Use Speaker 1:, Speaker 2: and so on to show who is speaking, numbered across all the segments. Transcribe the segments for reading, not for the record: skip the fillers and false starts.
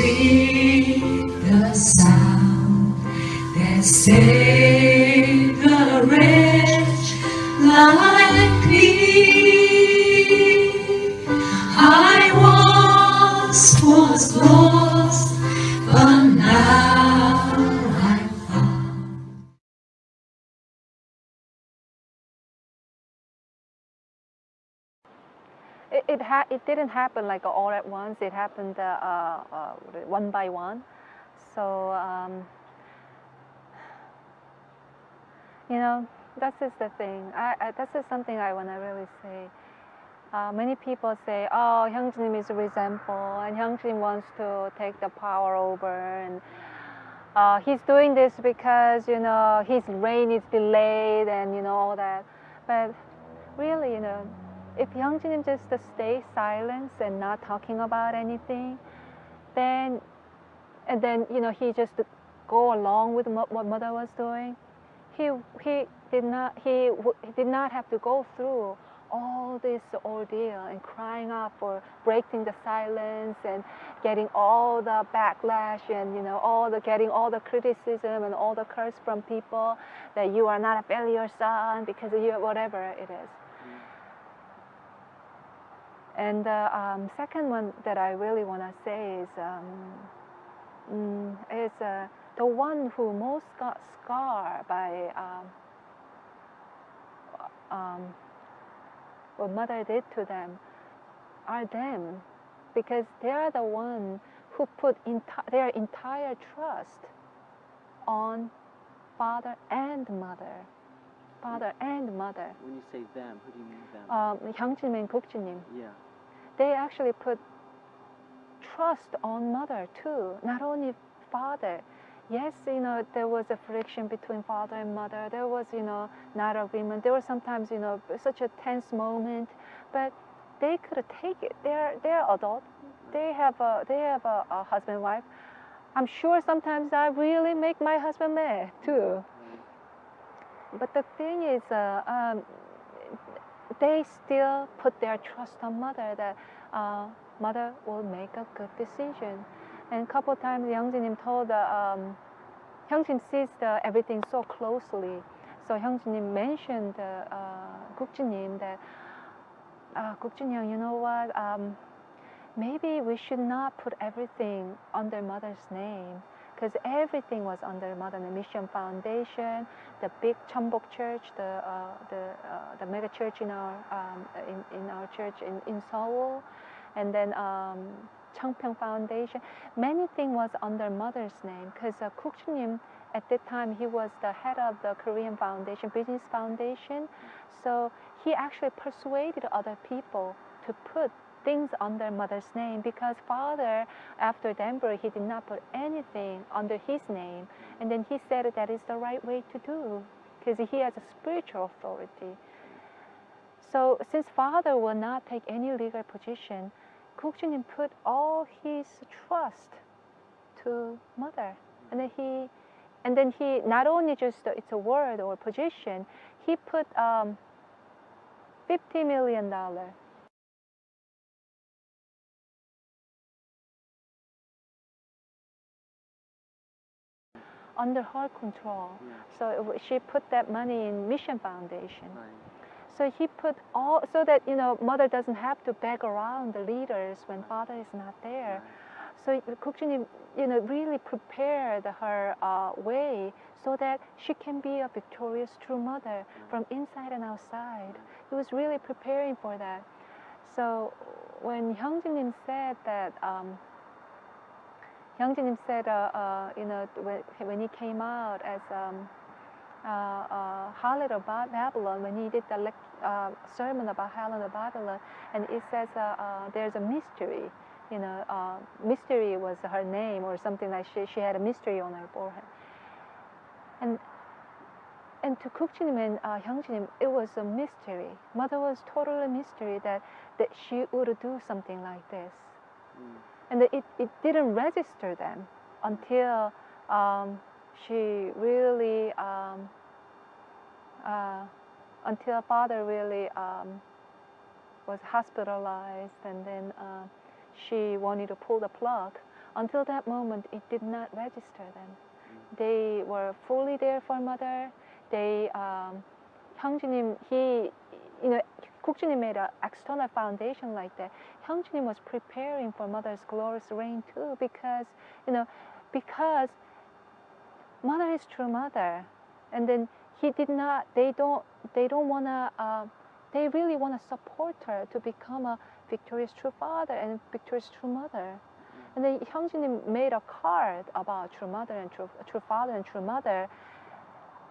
Speaker 1: with the sound that saved a wretch like me. I once was lost, but now I'm found.
Speaker 2: It didn't happen like all at once. It happened one by one. So you know, this is the thing. This is something I want to really say. Many people say, "Oh, Hyung Jin Nim is resentful, and Hyung Jin wants to take the power over, and he's doing this because his reign is delayed, and all that." But really, if Hyung Jin Nim just stay silent and not talking about anything, then he just go along with what mother was doing. He did not have to go through all this ordeal and crying out for breaking the silence and getting all the backlash and getting all the criticism and all the curse from people that you are not a failure son because of you, whatever it is. And the second one that I really want to say is the one who most got scarred by what mother did to them are them, because they are the one who put their entire trust on father and mother. Father and mother.
Speaker 3: When you say them, who do you mean them?
Speaker 2: Hyung Jin and Guk Jin Nim.
Speaker 3: Yeah.
Speaker 2: They actually put trust on mother too, not only father. Yes, there was a friction between father and mother. There was, not agreement. There was sometimes, such a tense moment, but they could take it. They're adult. They have a husband, wife. I'm sure sometimes I really make my husband mad too. But the thing is, they still put their trust on mother, that mother will make a good decision. And a couple of times, Hyung Jin Nim told Hyung Jin sees everything so closely. So Hyung Jin Nim mentioned Guk Jin Nim that Guk Jin Young, you know what? Maybe we should not put everything under mother's name, because everything was under Mother Mission Foundation, the big Cheonbok Church, the mega church in our church in Seoul, and then Changpyeong Foundation. Many things was under mother's name, because Guk Jin Nim at that time he was the head of the Korean Foundation, Business Foundation. So he actually persuaded other people to put things under mother's name, because father, after Denver, he did not put anything under his name, and then he said that is the right way to do, because he has a spiritual authority. So since father will not take any legal position, Guk Jin Nim put all his trust to mother, and then he not only just it's a word or position, he put $50 million under her control.
Speaker 3: Yeah.
Speaker 2: So she put that money in Mission Foundation.
Speaker 3: Right.
Speaker 2: So he put all, so that mother doesn't have to beg around the leaders when father is not there.
Speaker 3: Right.
Speaker 2: So Guk Jin Nim, really prepared her way so that she can be a victorious true mother from inside and outside. He was really preparing for that. So when Hyung Jin Nim said that, Hyung Jin Nim said, when he came out as Harlot of Babylon, when he did the sermon about Harlot of Babylon, and it says there's a mystery. Mystery was her name, or something like she had a mystery on her forehead. And to Guk Jin Nim and Hyung Jin Nim, it was a mystery. Mother was totally a mystery that she would do something like this. And it didn't register them until she really, until father really was hospitalized, and then she wanted to pull the plug until that moment, it did not register them. They were fully there for mother. They, Hyung Jin Nim, he, you know, Kook Jin Nim made an external foundation like that. Hyung Jin Nim was preparing for mother's glorious reign too, because, you know, because mother is true mother, and then he did not. They don't wanna. They really wanna support her to become a victorious true father and victorious true mother. And then Hyung Jin Nim made a card about true mother and true father and true mother.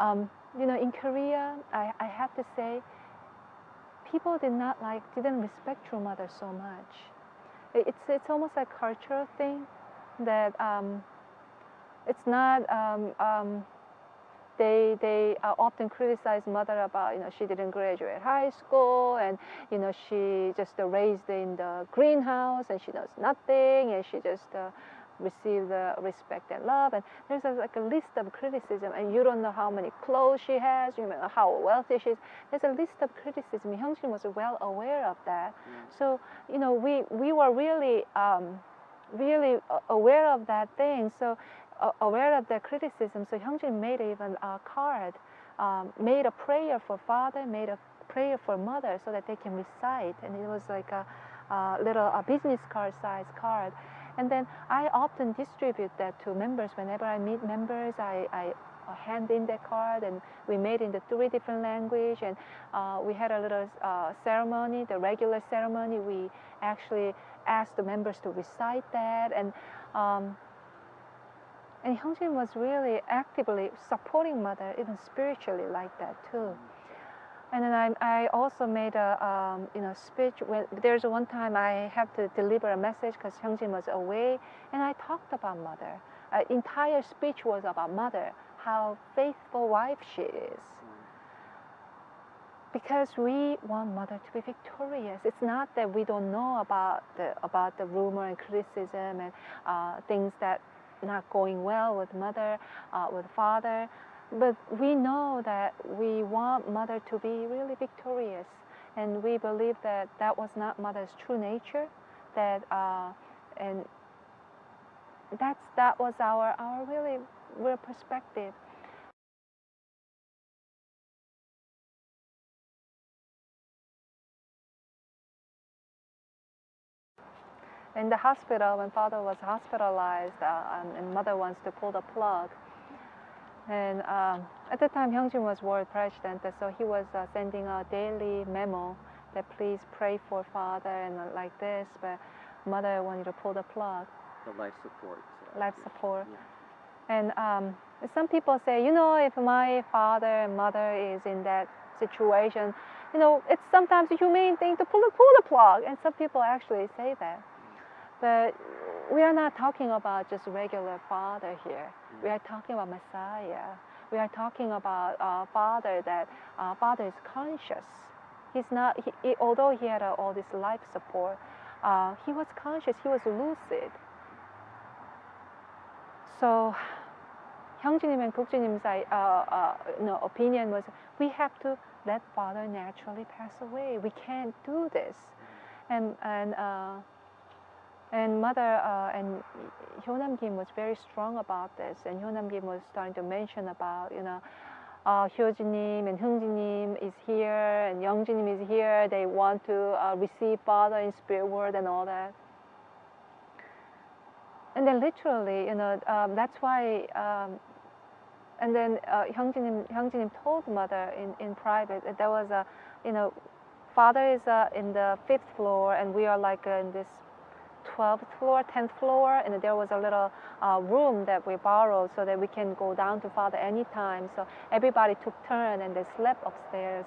Speaker 2: You know, in Korea, I have to say, people didn't respect true mother so much. It's almost like cultural thing that it's not. They often criticize mother about, you know, she didn't graduate high school, and, you know, she just raised in the greenhouse and she does nothing, and she just received the respect and love. And there's like a list of criticism, and you don't know how many clothes she has, you don't know how wealthy she is. There's a list of criticism. Hyung Jin was well aware of that. So, you know, we were really really aware of that thing. So aware of the criticism. So Hyung Jin made even a card, made a prayer for father, made a prayer for mother, so that they can recite. And it was like a little business card size card. And then I often distribute that to members. Whenever I meet members, I hand in that card, and we made in the 3 different language. And we had a little ceremony, the regular ceremony. We actually asked the members to recite that. And Hyung Jin was really actively supporting mother, even spiritually, like that too. And then I also made a you know, speech. When there's one time I have to deliver a message because Hyung Jin was away, and I talked about mother. Entire speech was about mother, how faithful wife she is. Because we want mother to be victorious. It's not that we don't know about the rumor and criticism and things that not going well with mother, with father, but we know that we want mother to be really victorious, and we believe that that was not mother's true nature. That and that was our really real perspective. In the hospital, when father was hospitalized, and mother wants to pull the plug. And at the time, Hyung Jin was world president, so he was sending a daily memo that please pray for father and like this, but mother wanted to pull the plug.
Speaker 3: The life support.
Speaker 2: Life support.
Speaker 3: Yeah.
Speaker 2: And some people say, you know, if my father and mother is in that situation, you know, it's sometimes a humane thing to pull the plug. And some people actually say that. But we are not talking about just regular father here. We are talking about Messiah. We are talking about father that father is conscious. He's not. Although he had all this life support, he was conscious. He was lucid. So Hyung Jin Nim and Kook Jin Nim's opinion was, we have to let father naturally pass away. We can't do this, and mother and Yeon Ah Kim was very strong about this, and Yeon Ah Kim was starting to mention about, you know, Hyung Jin Nim and Hyung Jin Nim is here, and Young Jin Nim is here. They want to receive father in spirit world and all that. And then literally, you know, that's why. And then Hyung Jin Nim told mother in private that there was a, you know, father is in the 5th floor, and we are like in this 12th floor, 10th floor, and there was a little room that we borrowed so that we can go down to father anytime. So everybody took turn, and they slept upstairs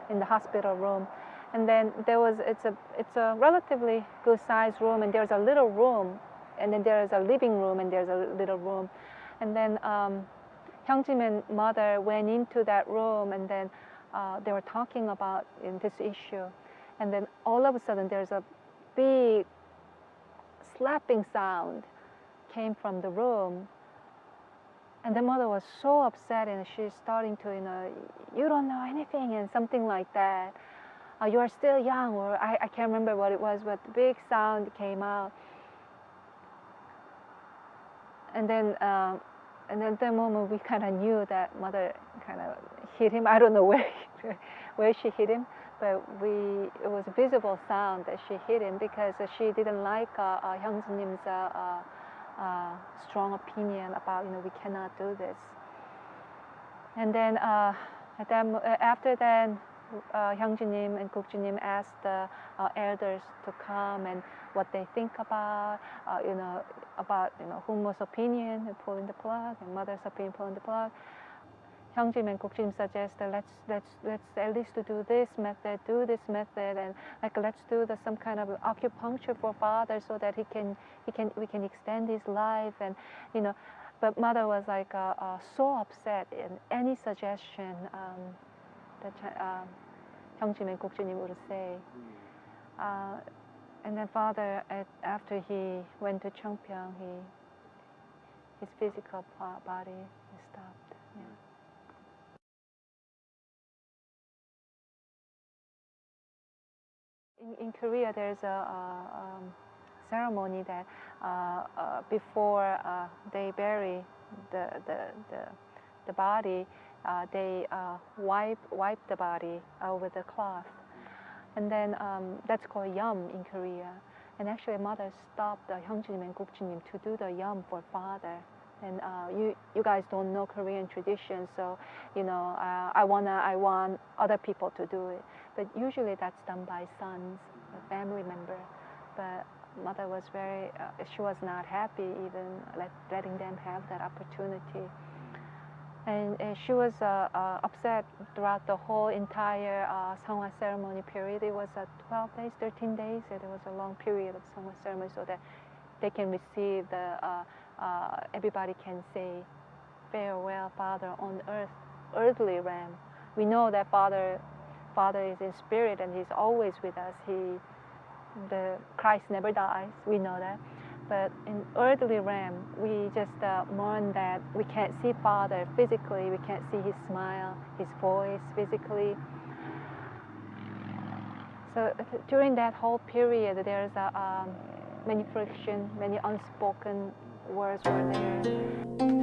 Speaker 2: in the hospital room. And then it's a relatively good sized room, and there's a little room, and then there's a living room, and there's a little room. And then Hyung Jin and mother went into that room, and then they were talking about this issue. And then all of a sudden there's a big slapping sound came from the room, and the mother was so upset, and she's starting to, you know, you don't know anything, and something like that. You are still young, or I can't remember what it was, but the big sound came out. and then at that moment we kind of knew that mother kind of hit him. I don't know where she hit him, but it was a visible sound that she hit him because she didn't like Hyung Jin Nim's strong opinion about, we cannot do this. And then after that, Hyung Jin Nim and Guk Jin Nim asked the elders to come and what they think about, Humo's opinion and pulling the plug, and mother's opinion pulling the plug. Hyung Jin and Guk Jin suggested let's at least do this method, and let's do some kind of acupuncture for father so that we can extend his life, and But mother was so upset in any suggestion that Hyung Jin and Guk Jin would say. And then father, after he went to Cheongpyeong, his physical body stopped. Yeah. In Korea, there's a ceremony that before they bury the body, they wipe the body with a cloth, and then that's called yum in Korea. And actually, mother stopped Hyung Jin and Guk Jin to do the yum for father. And you guys don't know Korean tradition, so I want other people to do it. But usually that's done by sons, a family member. But mother was she was not happy even letting them have that opportunity. And she was upset throughout the whole entire Seonghwa ceremony period. It was 12 days, 13 days. It was a long period of Seonghwa ceremony so that they can receive everybody can say farewell, Father, on earth, earthly realm. We know that Father is in spirit and He's always with us. The Christ never dies. We know that. But in earthly realm, we just mourn that we can't see Father physically. We can't see His smile, His voice physically. So during that whole period, there's many friction, many unspoken words were there.